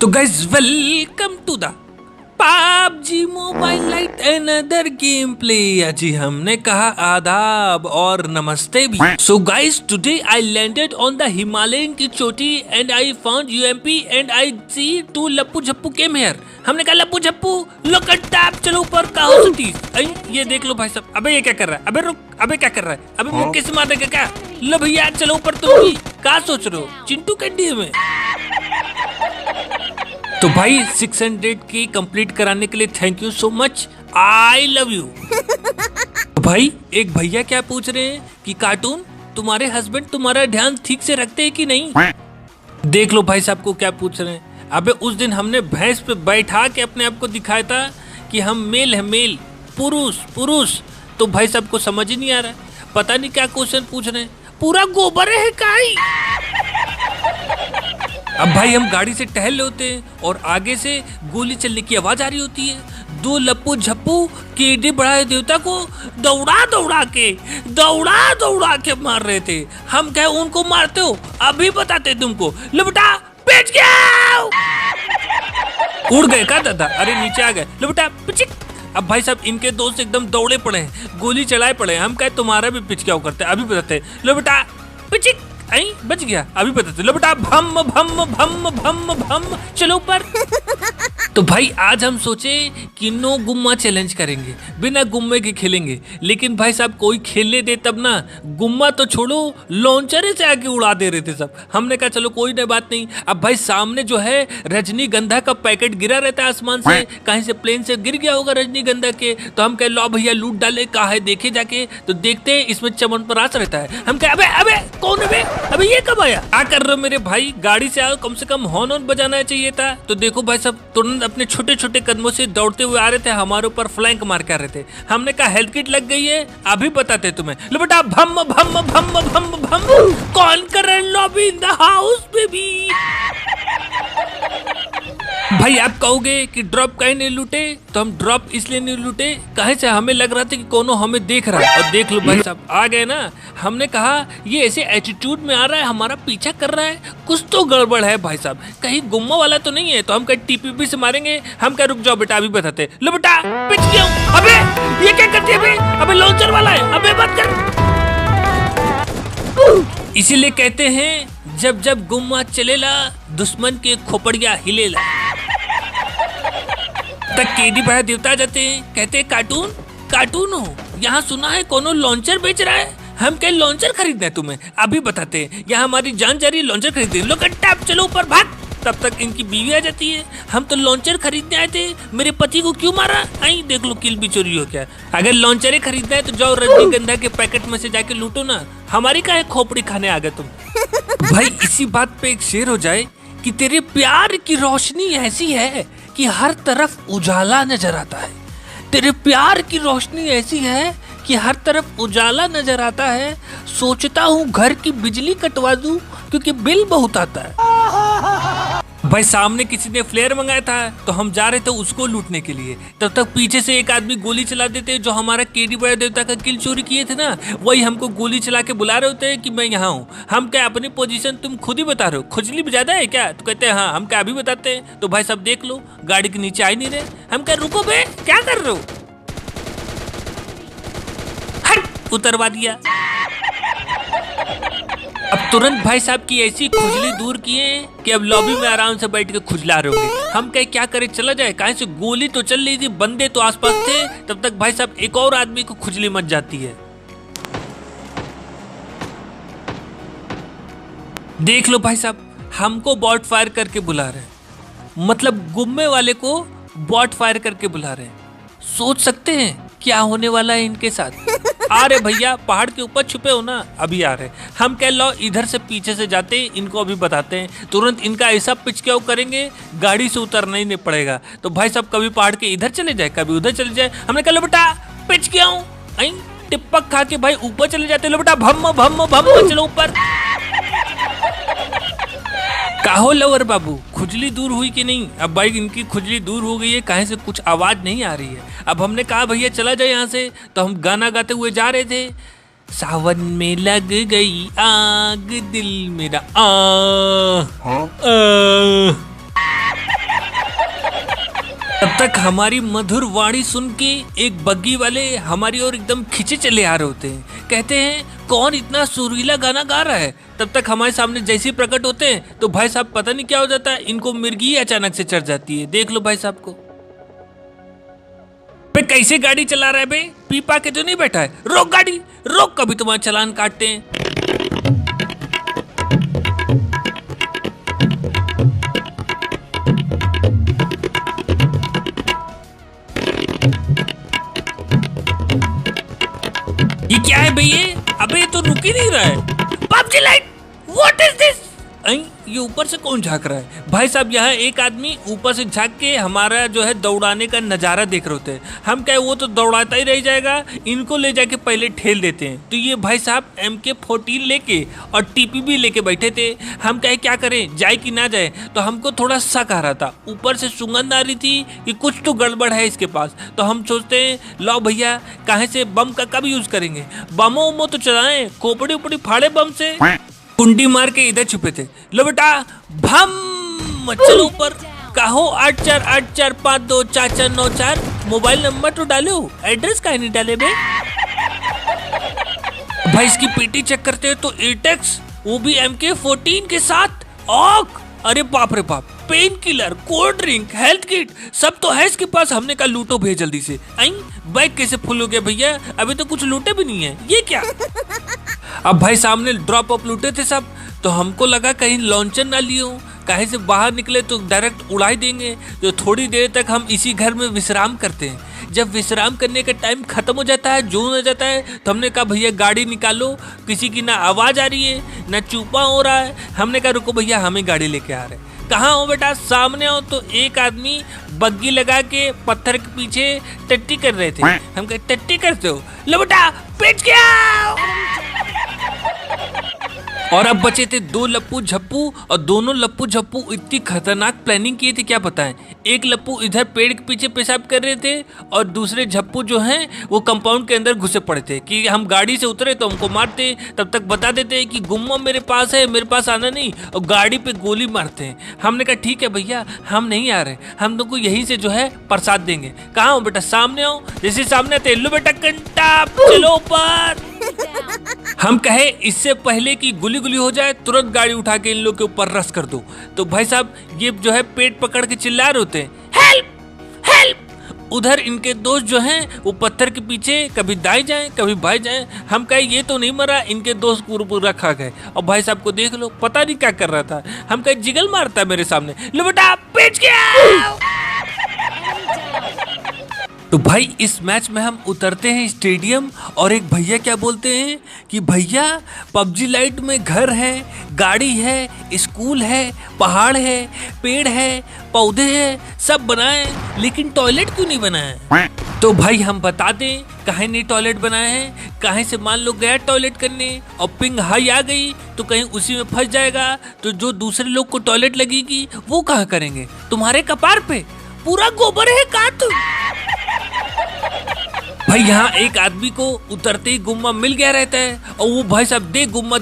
तो guys welcome to the PUBG mobile lite another game play. जी हमने कहा आदाब और नमस्ते भी। So guys today I landed on the Himalayan की चोटी and I found UMP and I see two Lappu Jhappu came here. हमने कहा Lappu Jhappu look at tap, चलो ऊपर कहो सिटीज। ये देख लो भाई साहब। अबे ये क्या कर रहा है? अबे रुक, अबे क्या कर रहा है? अबे मुक्के से मारने का क्या? लो भैया चलो ऊपर। तुम भी क्या सोच रहे हो चिंटू कैंडी में? तो भाई 600 की कंप्लीट कराने के लिए thank you so much, I love you. तो भाई एक भैया क्या पूछ रहे हैं कि कार्टून तुम्हारे हस्बैंड तुम्हारा ध्यान ठीक से रखते हैं कि नहीं। देख लो भाई साहब को क्या पूछ रहे हैं। अबे उस दिन हमने भैंस पे बैठा के अपने आप को दिखाया था कि हम मेल है, मेल पुरुष पुरुष। तो भाई साहब को समझ ही नहीं आ रहा है, पता नहीं क्या क्वेश्चन पूछ रहे हैं। पूरा गोबर है काई। अब भाई हम गाड़ी से टहल रहे होते हैं और आगे से गोली चलने की आवाज आ रही होती है। दो लप्पू झप्पू कीड़े बढ़ाए देवता को दौड़ा दौड़ा के मार रहे थे। हम क्या उनको मारते हो? अभी बताते तुमको। लो बेटा बेच गया। उड़ गए क्या दादा? अरे नीचे आ गए। लो बेटा पिचिक। अब भाई साहब इनके दोस्त एकदम दौड़े पड़े हैं, गोली चलाए पड़े हैं। हम क्या तुम्हारा भी पिच क्या करते हैं? अभी बताते। लो बेटा पिचिक। बच गया। अभी बताते। लो बेटा भम भम भम भम भम, चलो ऊपर। तो भाई आज हम सोचे कि नो गुम्मा चैलेंज करेंगे, बिना गुम्मे के खेलेंगे। लेकिन भाई साहब कोई खेलने दे तब ना। गुम्मा तो छोड़ो, लॉन्चर से आके उड़ा दे रहे थे सब। हमने कहा चलो कोई ना बात नहीं। अब भाई सामने जो है रजनीगंधा का पैकेट गिरा रहता है आसमान से, कहीं से प्लेन से गिर गया होगा रजनीगंधा के। तो हम कह लो भैया लूट डाले, कहा है देखे जाके। तो देखते हैं इसमें चमनप्राश रहता है। हम कह अबे कौन है? अबे ये कब आया? क्या कर रहे हो मेरे भाई? गाड़ी से आओ, कम से कम हॉर्न बजाना चाहिए था। तो देखो भाई साहब तुरंत अपने छोटे छोटे कदमों से दौड़ते हुए आ रहे थे, हमारे ऊपर फ्लैंक मार के आ रहे थे। हमने कहा हेल्थ किट लग गई है, अभी बताते तुम्हें। लो बेटा भम भम भम भम भम। कौन कर रहे lobby in the house baby? भाई आप कहोगे कि ड्रॉप कहीं नहीं लूटे, तो हम ड्रॉप इसलिए नहीं लूटे कहीं से हमें लग रहा था कि कोनो हमें देख रहा है। और देख लो भाई साहब आ गए ना। हमने कहा ये ऐसे एटीट्यूड में आ रहा है, हमारा पीछा कर रहा है, कुछ तो गड़बड़ है भाई साहब, कहीं गुम्मा वाला तो नहीं है। तो हम कहीं टीपीपी से मारेंगे। हम क्या रुक जाओ बेटा अभी बताते। लो बेटा पिच गया। अबे ये क्या करती है? अबे लॉन्चर वाला है, अबे बात कर। इसीलिए कहते हैं जब जब गुम्मा चलेला दुश्मन के खोपड़िया हिलेला। तक केडी बड़ा देवता जाते हैं, कहते हैं कार्टून हो यहाँ सुना है कोनो लॉन्चर बेच रहा है। हम क्या लॉन्चर खरीदना है तुम्हें? अभी बताते हैं। यहाँ हमारी जान जा रही है, लॉन्चर खरीदे। लो टैप चलो ऊपर भाग। तब तक इनकी बीवी आ जाती है। हम तो लॉन्चर खरीदने आए थे, मेरे पति को क्यों मारा? आई देख लो किल भी चोरी हो क्या। अगर लॉन्चर खरीदना है तो जाओ रजनीगंधा के पैकेट में से जाके लूटो ना, हमारी काहे खोपड़ी खाने आ गए तुम। भाई इसी बात पे एक शेर हो जाए कि तेरे प्यार की रोशनी ऐसी है कि हर तरफ उजाला नजर आता है। तेरे प्यार की रोशनी ऐसी है कि हर तरफ उजाला नजर आता है। सोचता हूँ घर की बिजली कटवा दूं क्योंकि बिल बहुत आता है। भाई सामने किसी ने फ्लेयर मंगाया था तो हम जा रहे थे उसको लूटने के लिए। तब तक पीछे से एक आदमी गोली चला देते, जो हमारा केडी बड़ा देवता का किल चोरी किए थे ना, वही हमको गोली चला के बुला रहे होते हैं कि मैं यहाँ हूँ। हम क्या अपनी पोजीशन तुम खुद ही बता रहे हो? खुजली भी ज्यादा है क्या? तो कहते हैं हाँ। हम क्या अभी बताते हैं? तो भाई सब देख लो गाड़ी के नीचे आ ही नहीं रहे। हम क्या रुको बे, क्या कर रहे हो? हट उतरवा दिया। अब तुरंत भाई साहब की ऐसी खुजली दूर किए कि अब लॉबी में आराम से बैठ के खुजला रहे होंगे। हम क्या करें, चला जाए? कहीं से गोली तो चल रही थी, बंदे तो आसपास थे। तब तक भाई साहब एक और आदमी को खुजली मच जाती है। देख लो भाई साहब हमको बॉट फायर करके बुला रहे हैं, मतलब गुम्मे वाले को बॉट फायर करके बुला रहे हैं। सोच सकते हैं क्या होने वाला है इनके साथ। आ रहे भैया पहाड़ के ऊपर छुपे हो ना, अभी आ रहे। हम कह लो इधर से पीछे से जाते इनको अभी बताते हैं। तुरंत इनका ऐसा पिचक्याव करेंगे गाड़ी से उतरना ही नहीं पड़ेगा। तो भाई साहब कभी पहाड़ के इधर चले जाए, कभी उधर चले जाए। हमने कहा लो बेटा पिचक्याव टिप्पक खा के भाई ऊपर चले जाते। लो बेटा भम भम भम चलो ऊपर। काहो लवर बाबू खुजली दूर हुई कि नहीं? अब भाई इनकी खुजली दूर हो गई है, कहीं से कुछ आवाज नहीं आ रही है। अब हमने कहा भैया चला जाए यहाँ से। तो हम गाना गाते हुए जा रहे थे। सावन में लग गई आग दिल मेरा तब तक हमारी मधुर वाणी सुन के एक बग्गी वाले हमारी ओर एकदम खींचे चले आ रहे होते हैं। कहते हैं कौन इतना सुरीला गाना गा रहा है। तब तक हमारे सामने जैसे ही प्रकट होते हैं तो भाई साहब पता नहीं क्या हो जाता है, इनको मिर्गी अचानक से चढ़ जाती है। देख लो भाई साहब को। बे कैसे गाड़ी चला रहा है बे, पी पा के तो नहीं बैठा है। रोक गाड़ी रोक, कभी तुम्हारा चालान काटते हैं। ये क्या है भैया, अबे तो रुक ही नहीं रहा है। PUBG light, what is this? ये ऊपर से कौन झांक रहा है? भाई साहब यहाँ एक आदमी ऊपर से झांक के हमारा जो है दौड़ाने का नजारा देख रहे होते हैं। हम क्या वो तो दौड़ाता ही रह जाएगा, इनको ले जाके पहले ठेल देते हैं। तो ये भाई साहब MK14 लेके और TP भी लेके बैठे थे। हम क्या करें, जाए कि ना जाए। तो हमको थोड़ा शक आ रहा था, ऊपर से सुगंध आ रही थी कि कुछ तो गड़बड़ है इसके पास। तो हम सोचते हैं लो भैया कहाँ से बम का कब यूज करेंगे, बमो उमो तो चलाएं, खोपड़ी उपड़ी फाड़े बम से। कुंडी मार के इधर छुपे थे। लो बेटा भम, चलो ऊपर। कहो 8484524494। मोबाइल नंबर तो डालो, एड्रेस काहे नहीं डाले बे? भाई इसकी पेटी चेक करते हैं तो एटेक्स, वो भी MK14 के साथ। ऑक, अरे बाप रे बाप, pain killer, cold drink, health kit सब तो है इसके पास। हमने कहा लूटो भैया जल्दी से। आई बैग कैसे फुल हो गया भैया, अभी तो कुछ लूटे भी नहीं है, ये क्या? अब भाई सामने ड्रॉप अप लूटे थे सब, तो हमको लगा कहीं लॉन्चर ना लियो, कहीं से बाहर निकले तो डायरेक्ट उड़ा ही देंगे। तो थोड़ी देर तक हम इसी घर में विश्राम करते हैं। जब विश्राम करने का टाइम खत्म हो जाता है, जून हो जाता है, तो हमने कहा भैया गाड़ी निकालो। किसी की ना आवाज आ रही है ना चूपा हो रहा है। हमने कहा रुको भैया हमें गाड़ी लेके आ रहे हैं। कहाँ हो बेटा? सामने हो। तो एक आदमी बग्गी लगा के पत्थर के पीछे टट्टी कर रहे थे। हम कहे टट्टी करते हो? लो बेटा पिट गया। और अब बचे थे 2 लप्पू झप्पू, और दोनों लप्पू झप्पू इतनी खतरनाक प्लानिंग किए थे क्या बताएं। एक लप्पू इधर पेड़ के पीछे पेशाब कर रहे थे और दूसरे झप्पू जो हैं वो कंपाउंड के अंदर घुसे पड़े थे कि हम गाड़ी से उतरे तो हमको मारते। तब तक बता देते कि गुम्मा मेरे पास है, मेरे पास आना नहीं, और गाड़ी पे गोली मारते हैं। हमने कहा ठीक है भैया हम नहीं आ रहे, हम तुमको यहीं से जो है प्रसाद देंगे। कहाँ हो बेटा? सामने आओ। जैसे सामने आते लो बेटा कंटा, चलो ऊपर। हम कहे इससे पहले कि गुली गुली हो जाए तुरंत गाड़ी उठा के इन लोग के ऊपर रस कर दो। तो भाई साहब ये जो है पेट पकड़ के चिल्ला रहे होते हैं, हेल्प हेल्प। उधर इनके दोस्त जो हैं वो पत्थर के पीछे कभी दाएं जाएं कभी बाएं जाएं। हम कहे ये तो नहीं मरा, इनके दोस्त पूरा खा गए। और भाई साहब को देख लो, पता नहीं क्या कर रहा था। हम कहे जिगल मारता है मेरे सामने। लो बेटा पिच गया। तो भाई इस मैच में हम उतरते हैं स्टेडियम, और एक भैया क्या बोलते हैं कि भैया पबजी लाइट में घर है, गाड़ी है, स्कूल है, पहाड़ है, पेड़ है, पौधे हैं, सब बनाए, लेकिन टॉयलेट क्यों नहीं बनाया? तो भाई हम बता दें कहीं नहीं टॉयलेट बनाए हैं। कहीं से मान लो गया टॉयलेट करने और पिंग हाई आ गई तो कहीं उसी में फंस जाएगा। तो जो दूसरे लोग को टॉयलेट लगेगी वो कहाँ करेंगे? तुम्हारे कपार पे पूरा गोबर है का तू? भाई यहाँ एक आदमी को उतरते ही गुम्मा मिल गया रहता है, और वो भाई साहब दे गुम्मा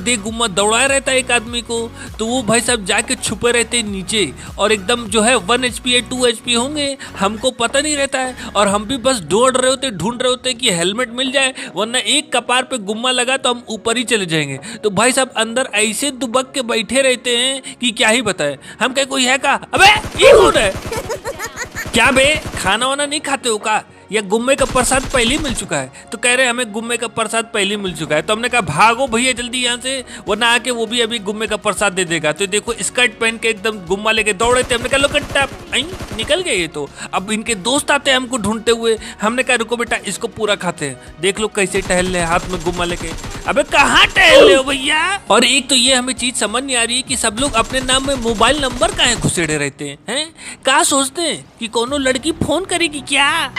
दौड़ाया रहता है एक आदमी को। तो वो भाई साहब जाके छुपे रहते हैं नीचे, और एकदम जो है 1 HP या 2 HP होंगे, हमको पता नहीं रहता है। और हम भी बस दौड़ रहे होते, ढूंढ रहे होते कि हेलमेट मिल जाए, वरना एक कपार पे गुम्मा लगा तो हम ऊपर ही चले जाएंगे। तो भाई साहब अंदर ऐसे दुबक के बैठे रहते हैं कि क्या ही बताए। हम कहे कोई है का? अबे ये कौन है? क्या बे खाना वाना नहीं खाते हो का? या गुम्मे का प्रसाद पहले ही मिल चुका है? तो कह रहे हैं हमें गुम्मे का प्रसाद पहले ही मिल चुका है। तो हमने कहा भागो भैया जल्दी यहाँ से, वरना आके वो भी अभी गुम्मे का प्रसाद दे देगा। तो देखो स्कर्ट पहन के एकदम गुम्मा लेके दौड़े थे। हमने कहा लो कट्टा, निकल गए ये तो। अब इनके दोस्त आते हैं हमको ढूंढते हुए। हमने कहा रुको बेटा इसको पूरा खाते हैं। देख लो कैसे टहल रहे हाथ में गुम्मा लेके। अबे कहाँ टहल रहे हो भैया? और एक तो ये हमें चीज समझ नहीं आ रही है कि सब लोग अपने नाम में मोबाइल नंबर काहे घुसेड़े रहते हैं? क्या सोचते हैं कि कोनो लड़की फोन करेगी क्या?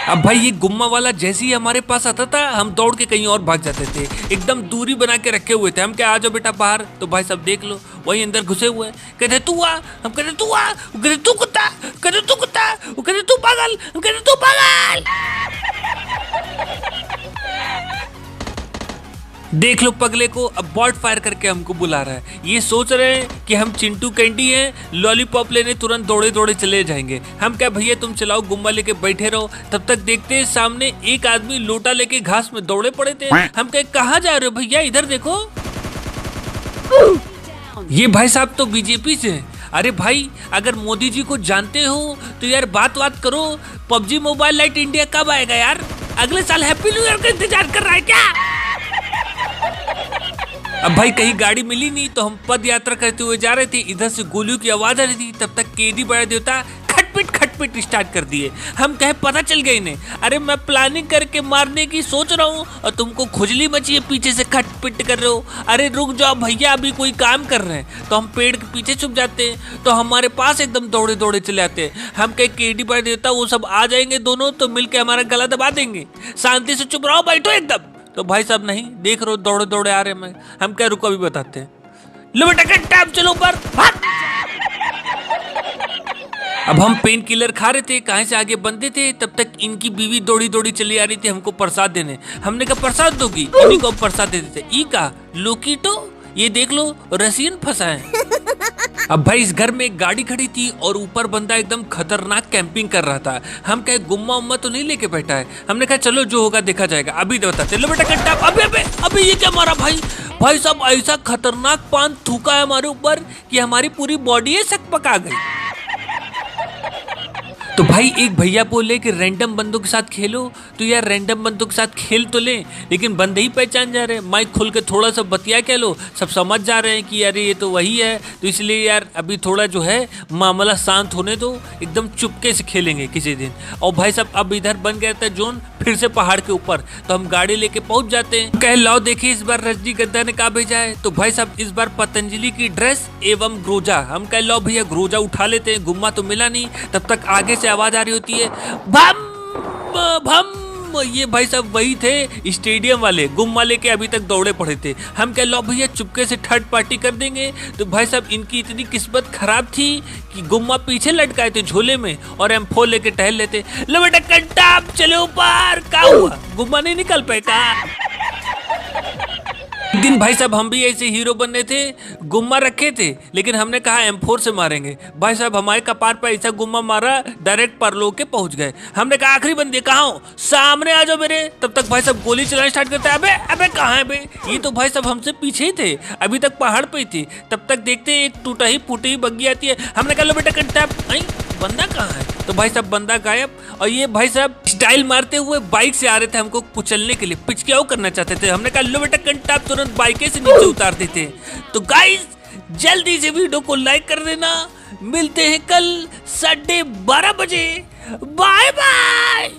अब भाई ये गुम्मा वाला जैसे ही हमारे पास आता था हम दौड़ के कहीं और भाग जाते थे। एकदम दूरी बना के रखे हुए थे। हम क्या आ जाओ बेटा बाहर, तो भाई सब देख लो वही अंदर घुसे हुए। कहते तू आ, हम कहते तू आ, वो कहते तू कुत्ता, कहते तू कुत्ता, वो कहते तू पागल, हम कहते तू पागल। देख लो पगले को, अब बॉट फायर करके हमको बुला रहा है। ये सोच रहे हैं कि हम चिंटू कैंडी हैं, लॉलीपॉप लेने तुरंत दौड़े दौड़े चले जाएंगे। हम क्या भैया तुम चलाओ, गुम्मा लेके बैठे रहो। तब तक देखते हैं सामने एक आदमी लोटा लेके घास में दौड़े पड़े थे। हम कहे कहाँ जा रहे हो भैया, इधर देखो। ये भाई साहब तो बीजेपी से हैं। अरे भाई अगर मोदी जी को जानते हो तो यार बात करो। पबजी मोबाइल लाइट इंडिया कब आएगा यार? अगले साल हैप्पी न्यू ईयर का इंतजार कर रहा है क्या? अब भाई कहीं गाड़ी मिली नहीं तो हम पद यात्रा करते हुए जा रहे थे। इधर से गोलियों की आवाज आ रही थी। तब तक केडी बड़ा देवता खटपिट स्टार्ट कर दिए। हम कहे पता चल गए इन्हें। अरे मैं प्लानिंग करके मारने की सोच रहा हूँ और तुमको खुजली मची है, पीछे से खटपिट कर रहे हो। अरे रुक जाओ भैया, अभी कोई काम कर रहे हैं। तो हम पेड़ के पीछे छुप जाते हैं तो हमारे पास एकदम दौड़े दौड़े चले आते हैं। हम कहे केडी बड़ा देवता वो सब आ जाएंगे दोनों तो मिलके हमारा गला दबा देंगे। शांति से चुप रहो, बैठो एकदम। तो भाई साहब नहीं, देख रहे हो दौड़े दौड़े आ रहे हैं। हम क्या रुको अभी बताते हैं। लो बेटा टैप चलो ऊपर। अब हम पेन किलर खा रहे थे, कहाँ से आगे बनते थे। तब तक इनकी बीवी दौड़ी दौड़ी चली आ रही थी हमको प्रसाद देने। हमने कहा प्रसाद दोगी? इन्हीं को प्रसाद देते थे। ई का लोकीटो, ये देख लो रसियन फंसा है। अब भाई इस घर में एक गाड़ी खड़ी थी और ऊपर बंदा एकदम खतरनाक कैंपिंग कर रहा था। हम कहे गुम्मा उम्मा तो नहीं लेके बैठा है। हमने कहा चलो जो होगा देखा जाएगा, अभी तो बताते। लो बेटा कट्टा। अबे ये क्या मारा भाई? भाई साहब ऐसा खतरनाक पान थूका है हमारे ऊपर कि हमारी पूरी बॉडी सकपका गई। तो भाई एक भैया बोले कि रैंडम बंदों के साथ खेलो। तो यार रैंडम बंदों के साथ खेल तो ले, लेकिन बंदे ही पहचान जा रहे हैं। माइक खोल के थोड़ा सा बतिया क्या लो, सब समझ जा रहे हैं कि अरे ये तो वही है। तो इसलिए यार अभी थोड़ा जो है मामला शांत होने दो, एकदम चुपके से खेलेंगे किसी दिन। और भाई साहब अब इधर बन गया था जोन फिर से पहाड़ के ऊपर। तो हम गाड़ी लेके पहुंच जाते हैं। कह लाओ देखिए इस बार रजनीगंधा ने कहा भेजा है। तो भाई साहब इस बार पतंजलि की ड्रेस एवं ग्रोजा। हम कह लो भैया ग्रोजा उठा लेते हैं, गुम्मा तो मिला नहीं। तब तक आगे से आवाज आ रही होती है भम भम। ये भाई साहब वही थे स्टेडियम वाले, गुम्मा लेके अभी तक दौड़े पड़े थे। हम कह लो भैया चुपके से थर्ड पार्टी कर देंगे। तो भाई साहब इनकी इतनी किस्मत खराब थी कि गुम्मा पीछे लटकाए थे झोले में और M4 लेके टहल लेते। लो बेटा कंटा चले ऊपर। क्या हुआ, गुम्मा नहीं निकल पाए का? एक दिन भाई साहब हम भी ऐसे हीरो बनने थे, गुम्मा रखे थे लेकिन हमने कहा M4 से मारेंगे। भाई साहब हमारे कपार पर ऐसा गुम्मा मारा डायरेक्ट परलोक के पहुंच गए। हमने कहा आखिरी बंदे कहाँ हो, सामने आ जाओ मेरे। तब तक भाई साहब गोली चलाना स्टार्ट करते हैं। अबे कहाँ है बे? ये तो भाई साहब हमसे पीछे ही थे, अभी तक पहाड़ पे ही थे। तब तक देखते एक टूटा ही फूटी ही बग्गी आती है। हमने कहा लो बेटा कंटा, बंदा कहाँ है? तो भाई साहब बंदा गायब। और ये भाई साहब स्टाइल मारते हुए बाइक से आ रहे थे हमको कुचलने के लिए, पिचक्याओ करना चाहते थे। हमने कहा लो बेटा कंटा, तुरंत बाइक से नीचे उतार देते। तो गाइस जल्दी से वीडियो को लाइक कर देना। मिलते हैं कल 12:30 बजे। Bye bye.